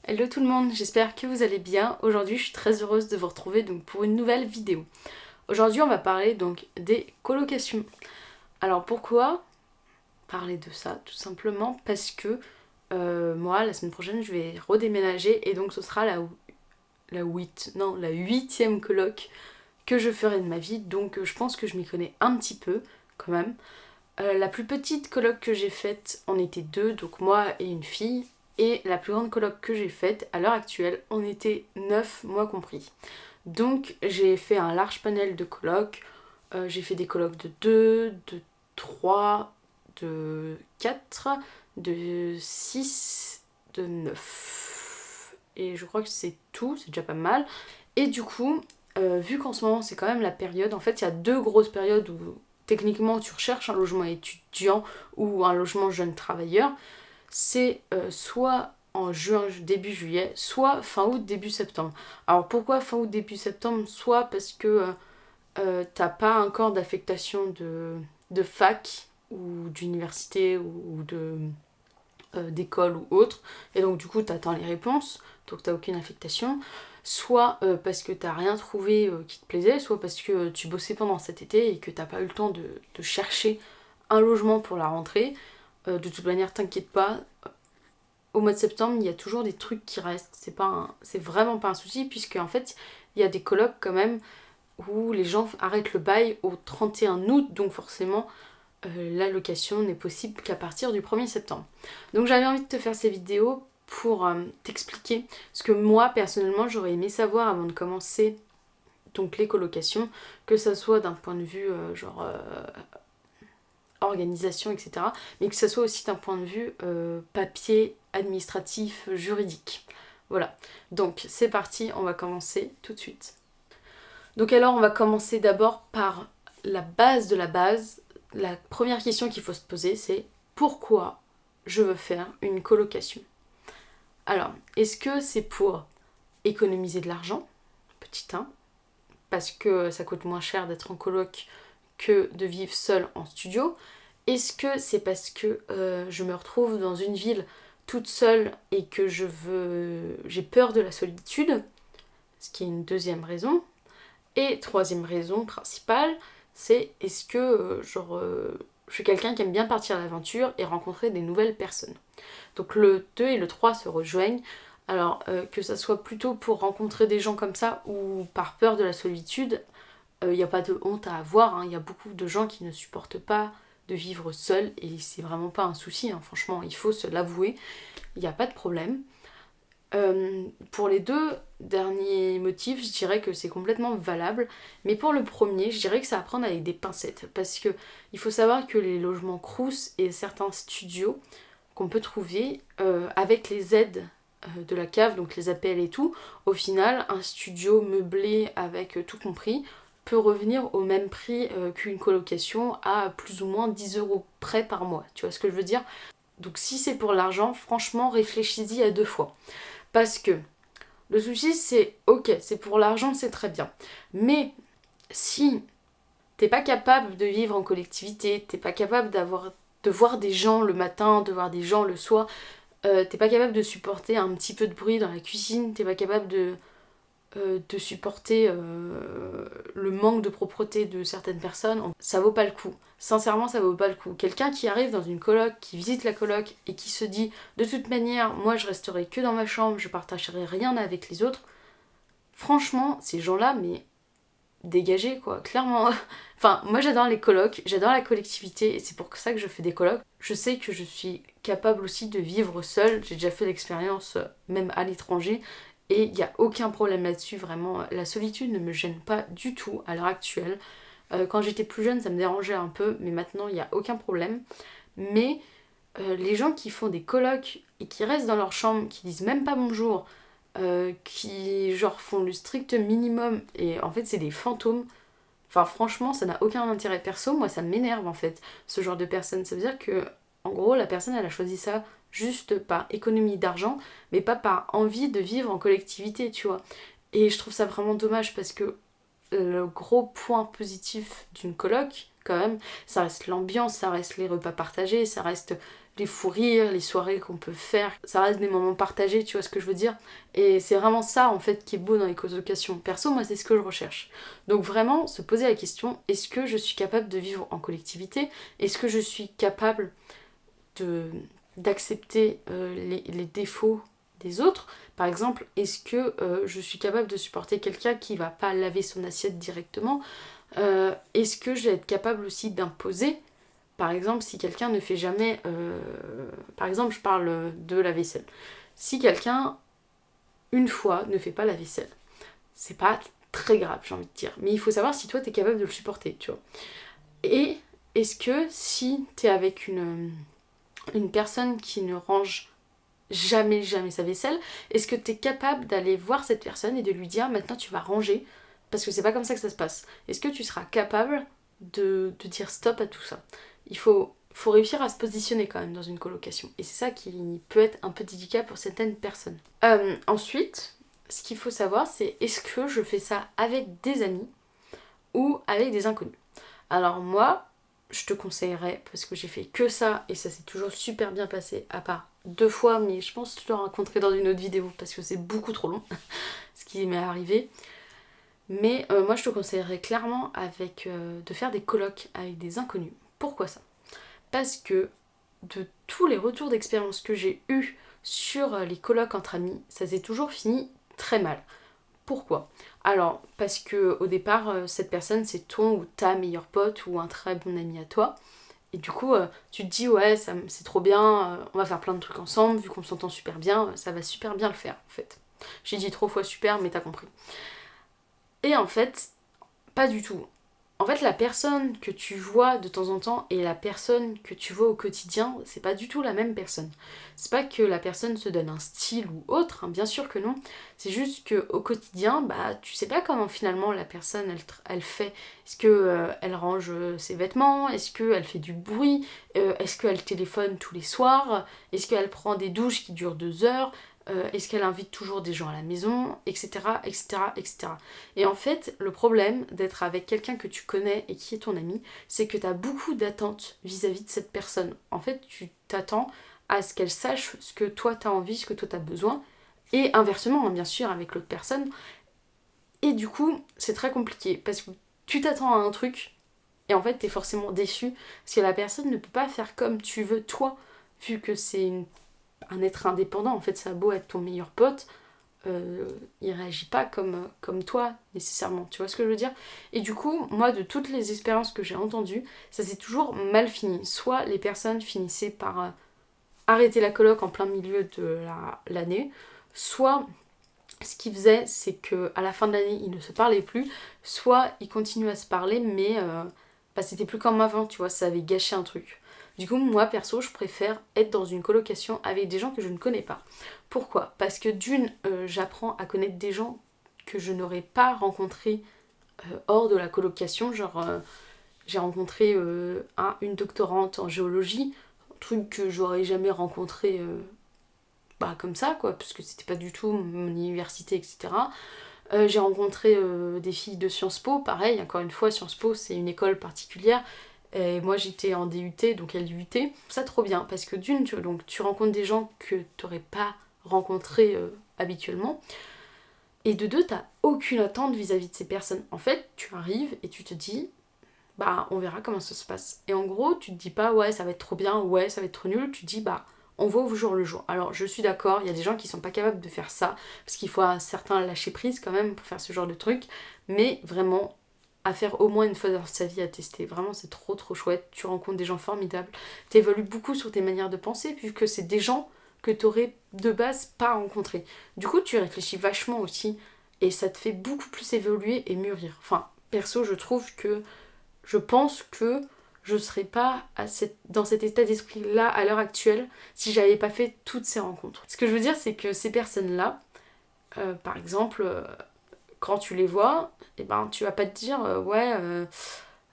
Hello tout le monde, j'espère que vous allez bien. Aujourd'hui je suis très heureuse de vous retrouver donc pour une nouvelle vidéo. Aujourd'hui on va parler donc des colocations. Alors pourquoi parler de ça? Tout simplement parce que moi la semaine prochaine je vais redéménager et donc ce sera la huitième coloc que je ferai de ma vie. Donc je pense que je m'y connais un petit peu quand même. La plus petite coloc que j'ai faite, on était deux, donc moi et une fille. Et la plus grande coloc que j'ai faite, à l'heure actuelle, on était 9, moi compris. Donc j'ai fait un large panel de colocs. J'ai fait des colocs de 2, de 3, de 4, de 6, de 9. Et je crois que c'est tout, c'est déjà pas mal. Et du coup, vu qu'en ce moment c'est quand même la période, en fait il y a deux grosses périodes où techniquement tu recherches un logement étudiant ou un logement jeune travailleur. C'est soit en juin, début juillet, soit fin août, début septembre. Alors pourquoi fin août, début septembre? Soit parce que t'as pas encore d'affectation de fac ou d'université ou d'école ou autre, et donc du coup t'attends les réponses, donc t'as aucune affectation. Soit parce que t'as rien trouvé qui te plaisait, soit parce que tu bossais pendant cet été et que t'as pas eu le temps de chercher un logement pour la rentrée. De toute manière, t'inquiète pas, au mois de septembre, il y a toujours des trucs qui restent. C'est vraiment pas un souci, puisque en fait, il y a des colocs quand même où les gens arrêtent le bail au 31 août, donc forcément, la location n'est possible qu'à partir du 1er septembre. Donc j'avais envie de te faire ces vidéos pour t'expliquer ce que moi, personnellement, j'aurais aimé savoir avant de commencer donc les colocations, que ça soit d'un point de vue organisation, etc. Mais que ça soit aussi d'un point de vue papier, administratif, juridique. Voilà. Donc c'est parti, on va commencer tout de suite. Donc alors on va commencer d'abord par la base de la base. La première question qu'il faut se poser, c'est pourquoi je veux faire une colocation? Alors, est-ce que c'est pour économiser de l'argent? Petit 1, parce que ça coûte moins cher d'être en coloc que de vivre seul en studio. Est-ce que c'est parce que je me retrouve dans une ville toute seule et que j'ai peur de la solitude, ce qui est une deuxième raison. Et troisième raison principale, c'est est-ce que je suis quelqu'un qui aime bien partir à l'aventure et rencontrer des nouvelles personnes. Donc le 2 et le 3 se rejoignent. Alors que ça soit plutôt pour rencontrer des gens comme ça ou par peur de la solitude, il n'y a pas de honte à avoir, hein. Il y a beaucoup de gens qui ne supportent pas de vivre seul et c'est vraiment pas un souci, hein. Franchement, il faut se l'avouer, il n'y a pas de problème. Pour les deux derniers motifs, je dirais que c'est complètement valable, mais pour le premier, je dirais que c'est à prendre avec des pincettes, parce que il faut savoir que les logements Crous et certains studios qu'on peut trouver avec les aides de la cave, donc les APL et tout, au final, un studio meublé avec tout compris peut revenir au même prix qu'une colocation à plus ou moins 10 € près par mois. Tu vois ce que je veux dire? Donc si c'est pour l'argent, franchement, réfléchis-y à deux fois. Parce que le souci, c'est ok, c'est pour l'argent, c'est très bien. Mais si t'es pas capable de vivre en collectivité, t'es pas capable de voir des gens le matin, de voir des gens le soir, t'es pas capable de supporter un petit peu de bruit dans la cuisine, t'es pas capable de supporter le manque de propreté de certaines personnes, ça vaut pas le coup. Sincèrement, ça vaut pas le coup. Quelqu'un qui arrive dans une coloc, qui visite la coloc et qui se dit de toute manière, moi je resterai que dans ma chambre, je partagerai rien avec les autres, franchement, ces gens-là, mais dégagez quoi, clairement. Enfin, moi j'adore les colocs, j'adore la collectivité et c'est pour ça que je fais des colocs. Je sais que je suis capable aussi de vivre seule, j'ai déjà fait l'expérience même à l'étranger. Et il n'y a aucun problème là-dessus, vraiment. La solitude ne me gêne pas du tout à l'heure actuelle. Quand j'étais plus jeune, ça me dérangeait un peu, mais maintenant, il n'y a aucun problème. Mais les gens qui font des colocs et qui restent dans leur chambre, qui disent même pas bonjour, qui genre font le strict minimum, et en fait, c'est des fantômes. Enfin, franchement, ça n'a aucun intérêt perso. Moi, ça m'énerve en fait, ce genre de personne. Ça veut dire que, en gros, la personne, elle a choisi ça juste par économie d'argent, mais pas par envie de vivre en collectivité, tu vois. Et je trouve ça vraiment dommage parce que le gros point positif d'une coloc, quand même, ça reste l'ambiance, ça reste les repas partagés, ça reste les fous rires, les soirées qu'on peut faire, ça reste des moments partagés, tu vois ce que je veux dire. Et c'est vraiment ça en fait qui est beau dans les colocations. Perso, moi c'est ce que je recherche. Donc vraiment se poser la question, est-ce que je suis capable de vivre en collectivité? Est-ce que je suis capable d'accepter les défauts des autres? Par exemple, est-ce que je suis capable de supporter quelqu'un qui va pas laver son assiette directement? Est-ce que je vais être capable aussi d'imposer? Par exemple, si quelqu'un ne fait jamais... par exemple, je parle de la vaisselle. Si quelqu'un, une fois, ne fait pas la vaisselle, c'est pas très grave, j'ai envie de dire. Mais il faut savoir si toi, t'es capable de le supporter, tu vois. Et est-ce que si t'es avec une personne qui ne range jamais sa vaisselle, est-ce que t'es capable d'aller voir cette personne et de lui dire maintenant tu vas ranger, parce que c'est pas comme ça que ça se passe. Est-ce que tu seras capable de dire stop à tout ça? Il faut réussir à se positionner quand même dans une colocation, et c'est ça qui peut être un peu délicat pour certaines personnes. Ensuite, ce qu'il faut savoir, c'est est-ce que je fais ça avec des amis ou avec des inconnus? Alors moi, je te conseillerais, parce que j'ai fait que ça et ça s'est toujours super bien passé, à part 2 fois, mais je pense que je te le raconterai dans une autre vidéo parce que c'est beaucoup trop long ce qui m'est arrivé. Mais moi je te conseillerais clairement de faire des colocs avec des inconnus. Pourquoi ça? Parce que de tous les retours d'expérience que j'ai eus sur les colocs entre amis, ça s'est toujours fini très mal. Pourquoi? Alors, parce que au départ, cette personne, c'est ton ou ta meilleure pote ou un très bon ami à toi. Et du coup, tu te dis, ouais, c'est trop bien, on va faire plein de trucs ensemble, vu qu'on s'entend super bien, ça va super bien le faire, en fait. J'ai dit 3 fois super, mais t'as compris. Et en fait, pas du tout. En fait, la personne que tu vois de temps en temps et la personne que tu vois au quotidien, c'est pas du tout la même personne. C'est pas que la personne se donne un style ou autre, hein, bien sûr que non. C'est juste qu'au quotidien, bah, tu sais pas comment finalement la personne elle fait. Est-ce que elle range ses vêtements? Est-ce qu'elle fait du bruit? Est-ce qu'elle téléphone tous les soirs? Est-ce qu'elle prend des douches qui durent 2 heures? Est-ce qu'elle invite toujours des gens à la maison, etc., etc., etc. Et en fait, le problème d'être avec quelqu'un que tu connais et qui est ton ami, c'est que tu as beaucoup d'attentes vis-à-vis de cette personne. En fait, tu t'attends à ce qu'elle sache ce que toi tu as envie, ce que toi tu as besoin, et inversement, hein, bien sûr, avec l'autre personne. Et du coup, c'est très compliqué, parce que tu t'attends à un truc, et en fait, tu es forcément déçu, parce que la personne ne peut pas faire comme tu veux toi, vu que c'est un être indépendant. En fait, ça a beau être ton meilleur pote, il réagit pas comme toi nécessairement, tu vois ce que je veux dire? Et du coup, moi, de toutes les expériences que j'ai entendues, ça s'est toujours mal fini. Soit les personnes finissaient par arrêter la coloc en plein milieu de l'année, soit ce qu'ils faisaient, c'est que à la fin de l'année, ils ne se parlaient plus, soit ils continuaient à se parler, mais bah, c'était plus comme avant, tu vois, ça avait gâché un truc. Du coup, moi, perso, je préfère être dans une colocation avec des gens que je ne connais pas. Pourquoi? Parce que d'une, j'apprends à connaître des gens que je n'aurais pas rencontrés hors de la colocation. Genre, j'ai rencontré une doctorante en géologie, un truc que j'aurais jamais rencontré bah, comme ça, quoi, parce que c'était pas du tout mon université, etc. J'ai rencontré des filles de Sciences Po, pareil, encore une fois, Sciences Po, c'est une école particulière. Et moi j'étais en DUT, donc LUT. Ça trop bien, parce que d'une, tu rencontres des gens que t'aurais pas rencontrés habituellement. Et de deux, t'as aucune attente vis-à-vis de ces personnes. En fait, tu arrives et tu te dis, bah on verra comment ça se passe. Et en gros, tu te dis pas, ouais, ça va être trop bien, ouais, ça va être trop nul. Tu te dis, bah on va au jour le jour. Alors je suis d'accord, il y a des gens qui sont pas capables de faire ça, parce qu'il faut un certain lâcher prise quand même pour faire ce genre de truc. Mais vraiment, à faire au moins une fois dans sa vie à tester. Vraiment, c'est trop chouette. Tu rencontres des gens formidables. Tu évolues beaucoup sur tes manières de penser, puisque c'est des gens que tu aurais de base pas rencontrés. Du coup, tu réfléchis vachement aussi, et ça te fait beaucoup plus évoluer et mûrir. Enfin, perso, je pense que je serais pas dans cet état d'esprit-là à l'heure actuelle si j'avais pas fait toutes ces rencontres. Ce que je veux dire, c'est que ces personnes-là, par exemple, quand tu les vois, et ben tu vas pas te dire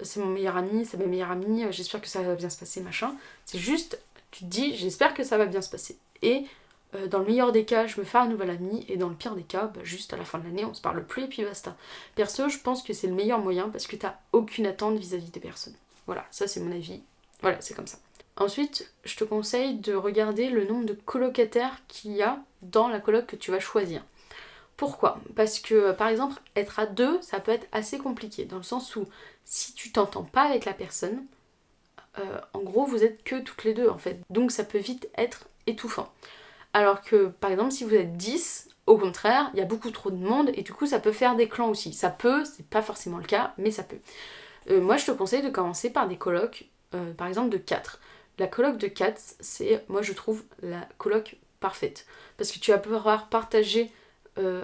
c'est mon meilleur ami, c'est ma meilleure amie, j'espère que ça va bien se passer, machin. C'est juste, tu te dis j'espère que ça va bien se passer. Et dans le meilleur des cas, je me fais un nouvel ami, et dans le pire des cas, bah, juste à la fin de l'année, on se parle plus et puis basta. Perso, je pense que c'est le meilleur moyen parce que t'as aucune attente vis-à-vis des personnes. Voilà, ça c'est mon avis. Voilà, c'est comme ça. Ensuite, je te conseille de regarder le nombre de colocataires qu'il y a dans la coloc que tu vas choisir. Pourquoi? Parce que par exemple, être à deux, ça peut être assez compliqué, dans le sens où si tu t'entends pas avec la personne, en gros vous êtes que toutes les deux en fait. Donc ça peut vite être étouffant. Alors que par exemple si vous êtes 10, au contraire, il y a beaucoup trop de monde et du coup ça peut faire des clans aussi. Ça peut, c'est pas forcément le cas, mais ça peut. Moi je te conseille de commencer par des colocs, par exemple de 4. La coloc de 4, c'est, moi je trouve, la coloc parfaite. Parce que tu vas pouvoir partager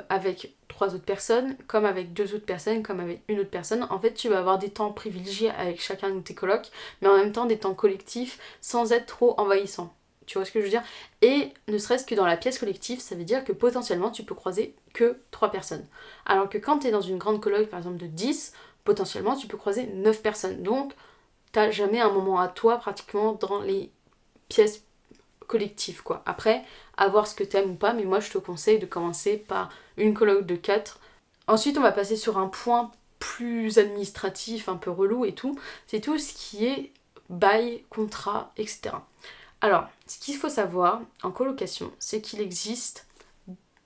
avec 3 autres personnes, comme avec 2 autres personnes, comme avec une autre personne. En fait, tu vas avoir des temps privilégiés avec chacun de tes colocs, mais en même temps des temps collectifs sans être trop envahissant. Tu vois ce que je veux dire? Et ne serait-ce que dans la pièce collective, ça veut dire que potentiellement tu peux croiser que 3 personnes. Alors que quand tu es dans une grande coloc, par exemple de 10, potentiellement tu peux croiser 9 personnes. Donc, t'as jamais un moment à toi pratiquement dans les pièces collectives, quoi. Après, à voir ce que t'aimes ou pas, mais moi je te conseille de commencer par une coloc de 4. Ensuite, on va passer sur un point plus administratif, un peu relou et tout. C'est tout ce qui est bail, contrat, etc. Alors, ce qu'il faut savoir en colocation, c'est qu'il existe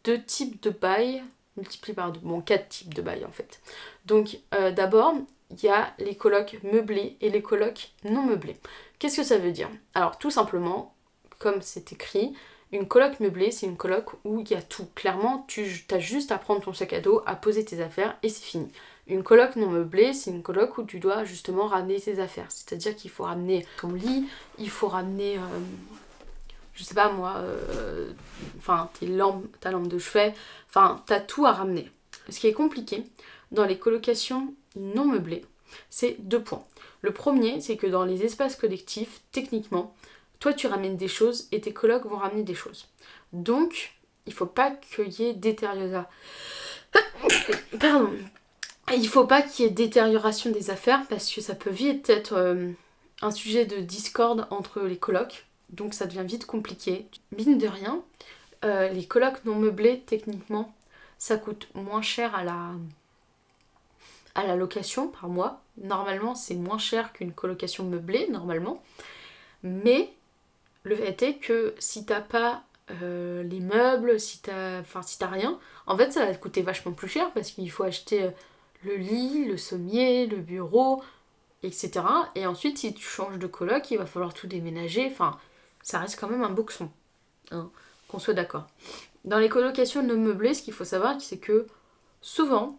2 types de bail, multipliés par 2, bon 4 types de bail en fait. Donc d'abord, il y a les colocs meublés et les colocs non meublés. Qu'est-ce que ça veut dire? Alors tout simplement, comme c'est écrit, une coloc meublée, c'est une coloc où il y a tout. Clairement, tu as juste à prendre ton sac à dos, à poser tes affaires et c'est fini. Une coloc non meublée, c'est une coloc où tu dois justement ramener tes affaires. C'est-à-dire qu'il faut ramener ton lit, il faut ramener, je sais pas moi, enfin ta lampe de chevet, enfin t'as tout à ramener. Ce qui est compliqué dans les colocations non meublées, c'est 2 points. Le premier, c'est que dans les espaces collectifs, techniquement, toi tu ramènes des choses et tes colocs vont ramener des choses. Donc, il faut pas qu'il y ait détérioration. Pardon. Il faut pas qu'il y ait détérioration des affaires parce que ça peut vite être un sujet de discorde entre les colocs. Donc ça devient vite compliqué. Mine de rien, les colocs non meublés, techniquement, ça coûte moins cher à la location par mois. Normalement, c'est moins cher qu'une colocation meublée, normalement. Mais le fait est que si t'as pas les meubles, si t'as rien, en fait, ça va te coûter vachement plus cher parce qu'il faut acheter le lit, le sommier, le bureau, etc. Et ensuite, si tu changes de coloc, il va falloir tout déménager. Enfin, ça reste quand même un boxon, hein, qu'on soit d'accord. Dans les colocations non meublées, ce qu'il faut savoir, c'est que souvent,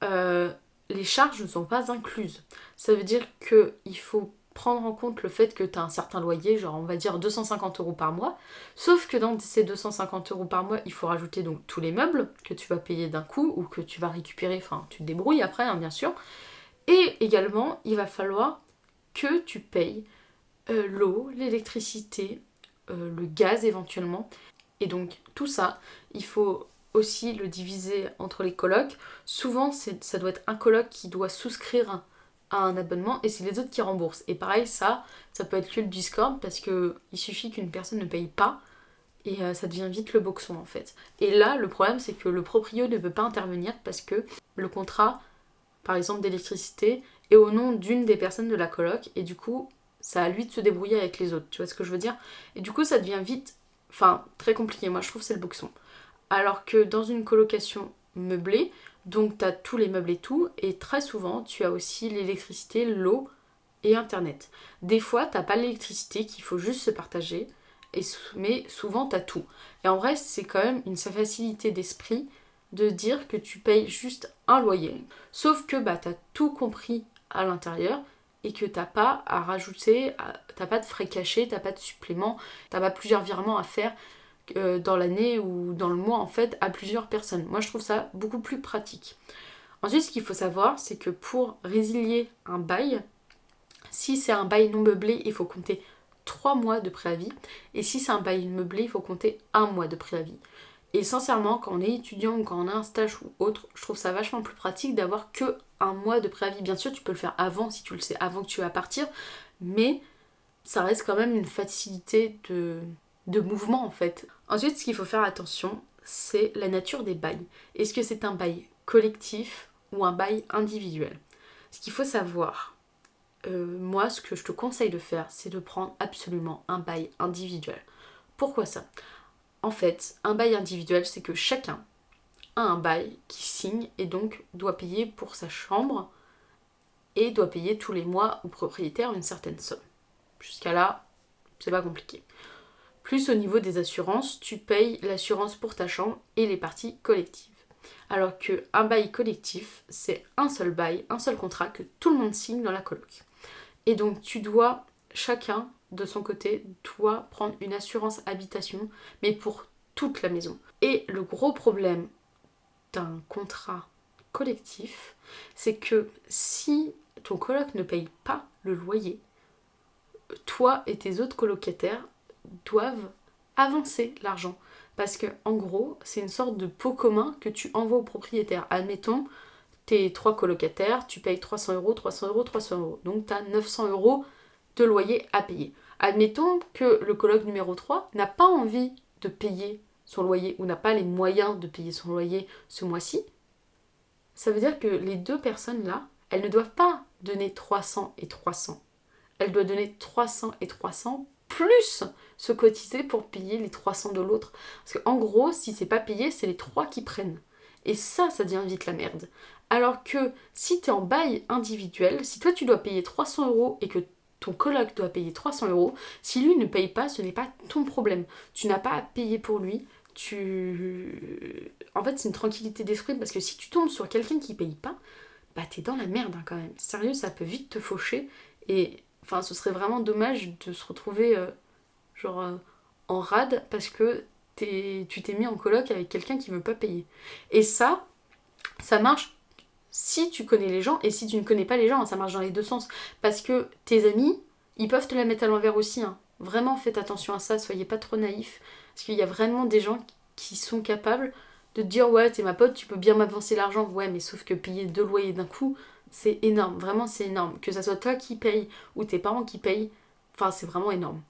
les charges ne sont pas incluses. Ça veut dire qu'il faut prendre en compte le fait que tu as un certain loyer, genre on va dire 250 € par mois, sauf que dans ces 250 € par mois, il faut rajouter donc tous les meubles que tu vas payer d'un coup ou que tu vas récupérer, enfin tu te débrouilles après, hein, bien sûr. Et également, il va falloir que tu payes l'eau, l'électricité, le gaz éventuellement. Et donc tout ça, il faut aussi le diviser entre les colocs. Souvent, ça doit être un coloc qui doit souscrire à un abonnement et c'est les autres qui remboursent. Et pareil, ça peut être que le Discord parce qu'il suffit qu'une personne ne paye pas et ça devient vite le boxon en fait. Et là, le problème, c'est que le proprio ne peut pas intervenir parce que le contrat, par exemple d'électricité, est au nom d'une des personnes de la coloc et du coup, ça a à lui de se débrouiller avec les autres. Tu vois ce que je veux dire? Et du coup, ça devient vite, enfin, très compliqué. Moi, je trouve que c'est le boxon. Alors que dans une colocation meublée, donc tu as tous les meubles et tout, et très souvent tu as aussi l'électricité, l'eau et internet. Des fois t'as pas l'électricité qu'il faut juste se partager, mais souvent t'as tout. Et en vrai c'est quand même une facilité d'esprit de dire que tu payes juste un loyer. Sauf que bah t'as tout compris à l'intérieur et que t'as pas à rajouter, t'as pas de frais cachés, t'as pas de suppléments, t'as pas plusieurs virements à faire dans l'année ou dans le mois en fait à plusieurs personnes. Moi je trouve ça beaucoup plus pratique. Ensuite ce qu'il faut savoir c'est que pour résilier un bail, si c'est un bail non meublé il faut compter 3 mois de préavis et si c'est un bail meublé il faut compter 1 mois de préavis. Et sincèrement quand on est étudiant ou quand on a un stage ou autre, je trouve ça vachement plus pratique d'avoir que 1 mois de préavis. Bien sûr tu peux le faire avant si tu le sais avant que tu vas partir, mais ça reste quand même une facilité de mouvement en fait. Ensuite, ce qu'il faut faire attention, c'est la nature des bails. Est-ce que c'est un bail collectif ou un bail individuel? Ce qu'il faut savoir, moi ce que je te conseille de faire, c'est de prendre absolument un bail individuel. Pourquoi ça? En fait, un bail individuel, c'est que chacun a un bail qui signe et donc doit payer pour sa chambre et doit payer tous les mois au propriétaire une certaine somme. Jusqu'à là, c'est pas compliqué. Plus au niveau des assurances, tu payes l'assurance pour ta chambre et les parties collectives. Alors qu'un bail collectif, c'est un seul bail, un seul contrat que tout le monde signe dans la coloc. Et donc tu dois, chacun de son côté, doit prendre une assurance habitation, mais pour toute la maison. Et le gros problème d'un contrat collectif, c'est que si ton coloc ne paye pas le loyer, toi et tes autres colocataires doivent avancer l'argent. Parce que en gros, c'est une sorte de pot commun que tu envoies au propriétaire. Admettons, tes 3 colocataires, tu payes 300 euros, 300 euros, 300 euros. Donc tu as 900 euros de loyer à payer. Admettons que le coloc numéro 3 n'a pas envie de payer son loyer ou n'a pas les moyens de payer son loyer ce mois-ci. Ça veut dire que les deux personnes-là, elles ne doivent pas donner 300 et 300. Elles doivent donner 300 et 300 plus se cotiser pour payer les 300 de l'autre. Parce qu'en gros, si c'est pas payé, c'est les 3 qui prennent. Et ça devient vite la merde. Alors que si tu es en bail individuel, si toi tu dois payer 300 euros et que ton coloc doit payer 300 euros, si lui ne paye pas, ce n'est pas ton problème. Tu n'as pas à payer pour lui. En fait, c'est une tranquillité d'esprit parce que si tu tombes sur quelqu'un qui paye pas, bah t'es dans la merde quand même. Sérieux, ça peut vite te faucher. Et enfin, ce serait vraiment dommage de se retrouver en rade parce que tu t'es mis en coloc avec quelqu'un qui veut pas payer. Et ça marche si tu connais les gens et si tu ne connais pas les gens, ça marche dans les deux sens. Parce que tes amis, ils peuvent te la mettre à l'envers aussi. Vraiment, faites attention à ça, soyez pas trop naïfs. Parce qu'il y a vraiment des gens qui sont capables de te dire ouais, t'es ma pote, tu peux bien m'avancer l'argent. Ouais, mais sauf que payer 2 loyers d'un coup, c'est énorme. Vraiment, c'est énorme. Que ça soit toi qui paye ou tes parents qui payent, enfin, c'est vraiment énorme.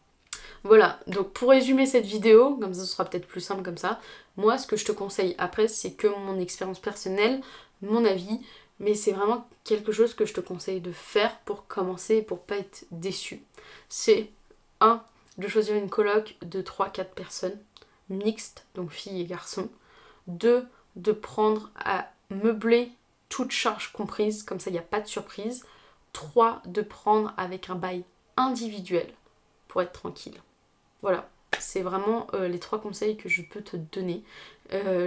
Voilà, donc pour résumer cette vidéo, comme ça ce sera peut-être plus simple comme ça, moi ce que je te conseille après c'est que mon expérience personnelle, mon avis, mais c'est vraiment quelque chose que je te conseille de faire pour commencer et pour pas être déçu. C'est 1. De choisir une coloc de 3-4 personnes, mixte, donc filles et garçons. 2. De prendre à meubler toutes charges comprises, comme ça il n'y a pas de surprise. 3. De prendre avec un bail individuel pour être tranquille. Voilà, c'est vraiment les 3 conseils que je peux te donner.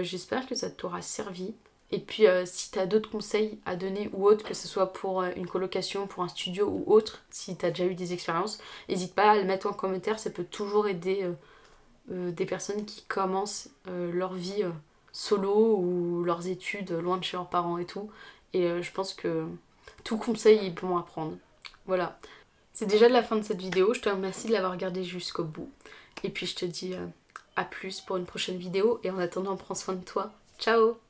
J'espère que ça t'aura servi. Et puis si tu as d'autres conseils à donner ou autres, que ce soit pour une colocation, pour un studio ou autre, si tu as déjà eu des expériences, n'hésite pas à le mettre en commentaire, ça peut toujours aider des personnes qui commencent leur vie solo ou leurs études loin de chez leurs parents et tout. Et je pense que tout conseil est bon à prendre. Voilà. C'est déjà la fin de cette vidéo, je te remercie de l'avoir regardée jusqu'au bout. Et puis je te dis à plus pour une prochaine vidéo et en attendant prends soin de toi. Ciao!